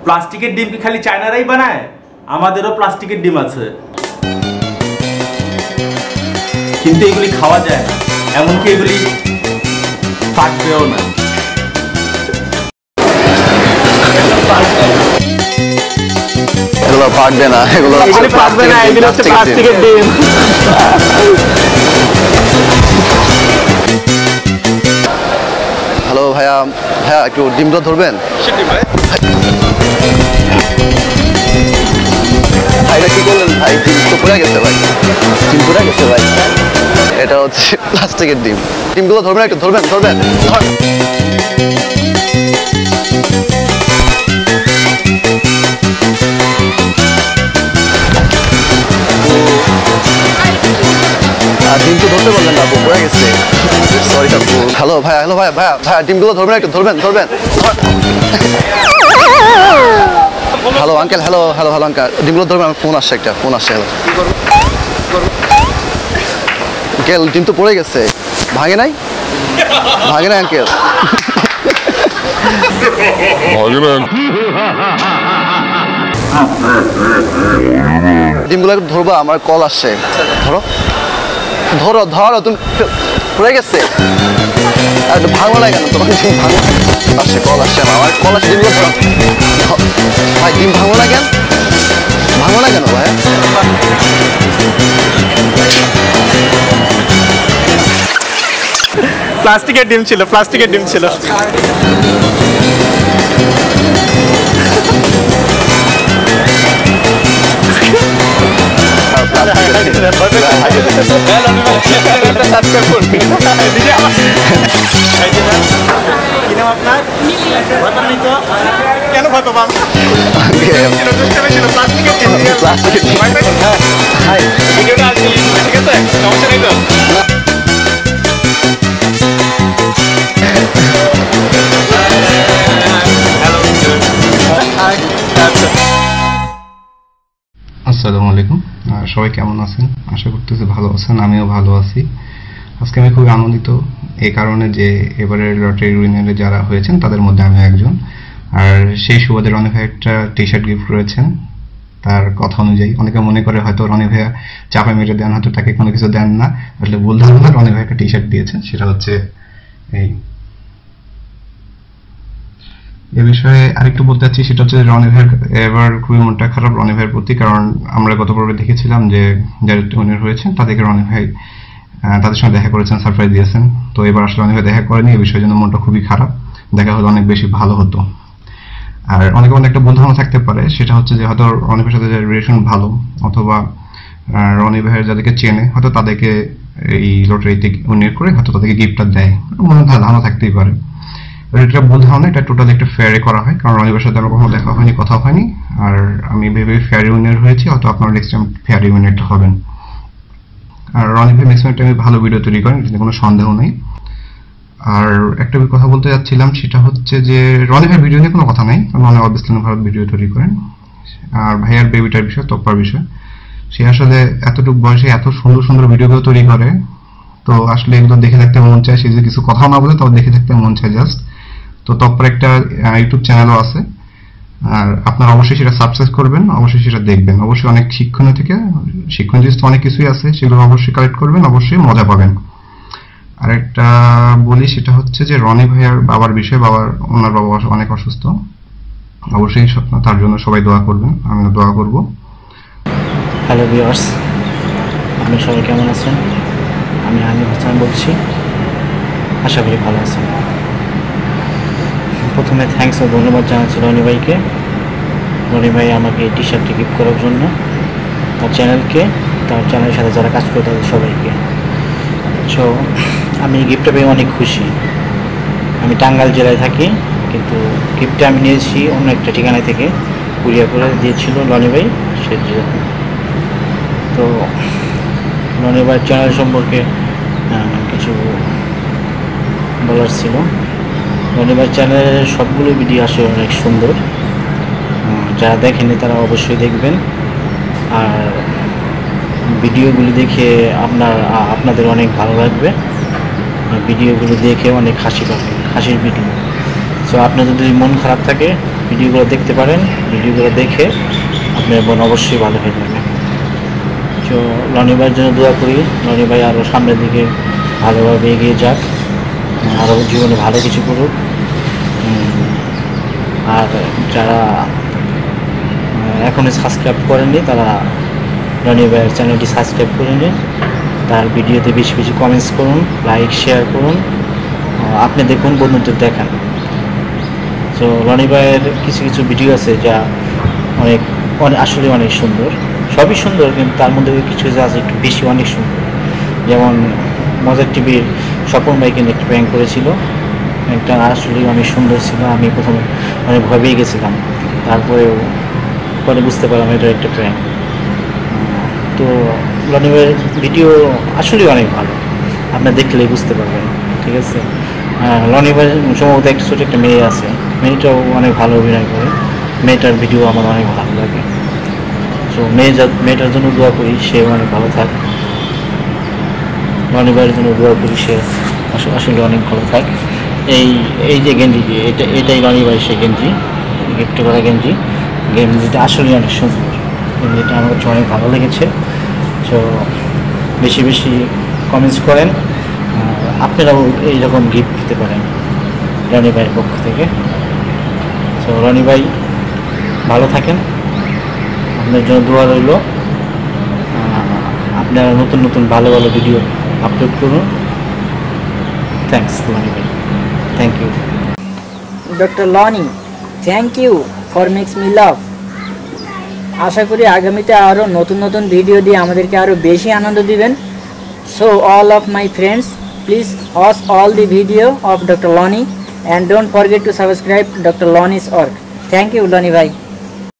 প্লাস্টিকের ডিম কি খালি চায়নারাই বানায়? আমাদেরও প্লাস্টিকের ডিম আছে, কিন্তু এগুলি খাওয়া যায় না, এমনকি এগুলি ফাটবেও না। এগুলো ফাটবে না, এগুলো ফাটবে না, এগুলো হচ্ছে প্লাস্টিকের ডিম। হ্যালো ভাইয়া, ভাইয়া একটু ডিমটা ধরবেন? ভাইটা কি করলেন ভাই? ডিম তো পড়ে গেছে ভাই, ডিম পড়ে গেছে ভাই। এটা হচ্ছে প্লাস্টিকের ডিম। ডিমগুলো ধরবেন একটু, ধরবেন ধরবেন। ডিম তো ধরতে বললেন না, পড়ে গেছে, সরি আপু। হ্যালো ভাইয়া, হ্যালো ভাইয়া, ভাইয়া ভাইয়া ডিমগুলো ধরবেন একটু, ধরবেন ধরবেন। Hello uncle, hello hello hello uncle, ডিমগুলো ধরবেন, আমার ফোন আসছে, একটা ফোন আসছে। আঙ্কেল ডিম তো পড়ে গেছে, ভাঙে নাই? ভাঙে নাই আঙ্কেল? ডিমগুলো একটু ধরবা, আমার কল আসছে। ধরো ধরো ধরো, তুমি পড়ে গেছে। আর একটু ভাঙো না কেন? তোমার ডিম ভাঙো আসছে, কল আসছে, আমার কল আসছে। ডিমগুলো ধরো ভাই, ডিম ভাঙো না কেন? ভাঙো না কেন ভাই? প্লাস্টিকের ডিম ছিল, প্লাস্টিকের ডিম ছিল। কেন ভয় পাবো? আসসালামু আলাইকুম, সবাই কেমন আছেন? আশা করতেছি ভালো আছেন, আমিও ভালো আছি। আজকে আমি খুবই আনন্দিত এই কারণে যে এবারের লটারি উইনারে যারা হয়েছেন তাদের মধ্যে আমি একজন। আর সেই সুবাদে রনি ভাই একটা টি শার্ট গিফট করেছেন। তার কথা অনুযায়ী অনেকে মনে করে হয়তো রনি ভাইয়া চাপা মেরে দেন, হয়তো তাকে কোনো কিছু দেন না, আসলে ভুল ধারণা। রনি ভাই একটা টি শার্ট দিয়েছেন, সেটা হচ্ছে এই। এ বিষয়ে আরেকটু বলতে চাচ্ছি, সেটা হচ্ছে রনি ভাইয়ের এবার খুবই মনটা খারাপ রনি ভাইয়ের প্রতি, কারণ আমরা গত পর্বে দেখেছিলাম যে যারা উইনার হয়েছেন তাদেরকে রনি ভাই তাদের সঙ্গে দেখা করেছেন, সারপ্রাইজ দিয়েছেন। তো এবার আসলে রনি ভাই দেখা করেনি, এই বিষয়ের জন্য মনটা খুবই খারাপ। দেখা হলে অনেক বেশি ভালো হতো। আর অনেকে মনে একটা ভুল ধারণা থাকতে পারে, সেটা হচ্ছে যে হয়তো রনি ভাইয়ের সাথে রিলেশন ভালো, অথবা রনি ভাইয়ের যাদেরকে চেনে হয়তো তাদেরকে এই লটারিতে উইনার করে হয়তো তাদেরকে গিফটটা দেয়, মনে ধারণা থাকতেই পারে। এটা ভুল ধারণা, এটা টোটালি একটা ফেয়ারে করা হয়, কারণ রনি ভাইয়ের সাথে আমার কখনো দেখা হয়নি, কথা হয়নি। আর আমি ভেবে ফেয়ারে উইনার হয়েছি, হয়তো আপনারা নেক্সট টাইম ফেয়ারে উইনারটা হবেন। আর রনি ভাই ম্যাক্সিমাম টাইমে ভালো ভিডিও তৈরি করেন, এটাতে কোনো সন্দেহ নেই। আর একটা কথা বলতে যাচ্ছিলাম, সেটা হচ্ছে যে রনি ভাই ভিডিও নিয়ে কোনো কথা নাই, রনি অবভিয়াসলি ভালো ভিডিও তৈরি করেন। আর ভাইয়ার বেবিটার বিষয়, তপ্পার বিষয়, সে আসলে এতটুকু বয়সে এত সুন্দর সুন্দর ভিডিওগুলো তৈরি করে, তো আসলে এগুলো দেখে থাকতে মন চায়। সে যে কিছু কথা না বলে তাও দেখে থাকতে মন চায় জাস্ট। তো তপ্পার একটা ইউটিউব চ্যানেলও আছে, আর আপনারা অবশ্যই সেটা সাবস্ক্রাইব করবেন, অবশ্যই সেটা দেখবেন। অবশ্যই অনেক শিক্ষণীয় থেকে শিক্ষণীয় জিনিস তো অনেক কিছুই আছে, সেগুলো অবশ্যই কালেক্ট করবেন, অবশ্যই মজা পাবেন। আর একটা বলি, সেটা হচ্ছে যে রনি ভাইয়ার বাবার বিষয়ে, ওনার বাবা অনেক অসুস্থ, অবশ্যই তার জন্য সবাই দোয়া করবেন, আমিও দোয়া করব। হ্যালো ভিউয়ার্স, আপনি সবাই কেমন আছেন? আমি আনিল হাসান বলছি, আশা করি ভালো আছেন। প্রথমে থ্যাঙ্কস ও ধন্যবাদ জানাচ্ছি রনি ভাইকে। রনি ভাই আমাকে এই টি শার্টটি গিফট করার জন্য, তার চ্যানেলকে, তার চ্যানেলের সাথে যারা কাজ করে তাদের সবাইকে। সো আমি এই গিফটটা পেয়ে অনেক খুশি। আমি টাঙ্গাইল জেলায় থাকি, কিন্তু গিফটটা আমি নিয়েছি অন্য একটা ঠিকানায় থেকে, কুরিয়ার করে দিয়েছিল রনি ভাই। তো রনি ভাইয়ের চ্যানেল সম্পর্কে কিছু বলার ছিল। রনি ভাইয়ের চ্যানেলের সবগুলো ভিডিও আসলে অনেক সুন্দর, যারা দেখেনি তারা অবশ্যই দেখবেন। আর ভিডিওগুলি দেখে আপনাদের অনেক ভালো লাগবে, ভিডিওগুলো দেখে অনেক হাসি পাবেন, হাসির ভিডিও। সো আপনার যদি মন খারাপ থাকে ভিডিওগুলো দেখতে পারেন। ভিডিওগুলো দেখে আপনার বোন অবশ্যই ভালো হয়ে যাবে। তো রনি ভাইয়ের জন্য দোয়া করি, রনি ভাই আরও সামনের দিকে ভালোভাবে এগিয়ে যাক, আরও জীবনে ভালো কিছু করুক। আর যারা এখনও সাবস্ক্রাইব করেননি তারা রনি ভাইয়ের চ্যানেলটি সাবস্ক্রাইব করে নিন। তার ভিডিওতে বেশি বেশি কমেন্টস করুন, লাইক শেয়ার করুন, আপনি দেখুন, বন্ধুদের দেখান। তো রনি ভাইয়ের কিছু কিছু ভিডিও আছে যা অনেক আসলে অনেক সুন্দর, সবই সুন্দর, কিন্তু তার মধ্যে কিছু কিছু আছে একটু বেশি অনেক সুন্দর। যেমন মজার টিভির স্বপন ভাইকে নিয়ে একটা প্র্যাঙ্ক করেছিল, একটা আসলে অনেক সুন্দর ছিল। আমি প্রথমে অনেক ভয় পেয়ে গেছিলাম, তারপরেও পরে বুঝতে পারলাম এটা একটা প্র্যাঙ্ক। তো রনি ভাইয়ের ভিডিও আসলে অনেক ভালো, আপনার দেখলেই বুঝতে পারবেন, ঠিক আছে। রনি ভাই সম্ভবত একটা ছোটো একটা মেয়ে আছে, মেয়েটাও অনেক ভালো অভিনয় করে, মেয়েটার ভিডিও আমার অনেক ভালো লাগে। তো মেয়েটার জন্য দোয়া করি, সে অনেক ভালো থাক। রনি ভাইয়ের জন্য দোয়া করি, সে আসলে অনেক ভালো থাক। এই যে গেঞ্জি, এটাই রনি ভাই সে গেঞ্জি, গিফট করা গেঞ্জিটা আসলে অনেক সুন্দর, গেঞ্জিটা আমার কাছে অনেক ভালো লেগেছে। তো বেশি বেশি কমেন্টস করেন, আপনারাও এইরকম গিফট দিতে পারেন রনি ভাইয়ের পক্ষ থেকে। তো রনি ভাই ভালো থাকেন, আপনার জন্য দোয়া রইল। আপনারা নতুন নতুন ভালো ভালো ভিডিও আপলোড করুন। থ্যাংকস রনি ভাই, thank you. Doctor Loni, thank you for makes me love. আশা করি আগামীতে আরও নতুন নতুন ভিডিও দিয়ে আমাদেরকে আরও বেশি আনন্দ দিবেন। So all of my friends, please watch all the video of Dr. Loni and don't forget to subscribe Dr. Loni's work. Thank you, Loni bhai.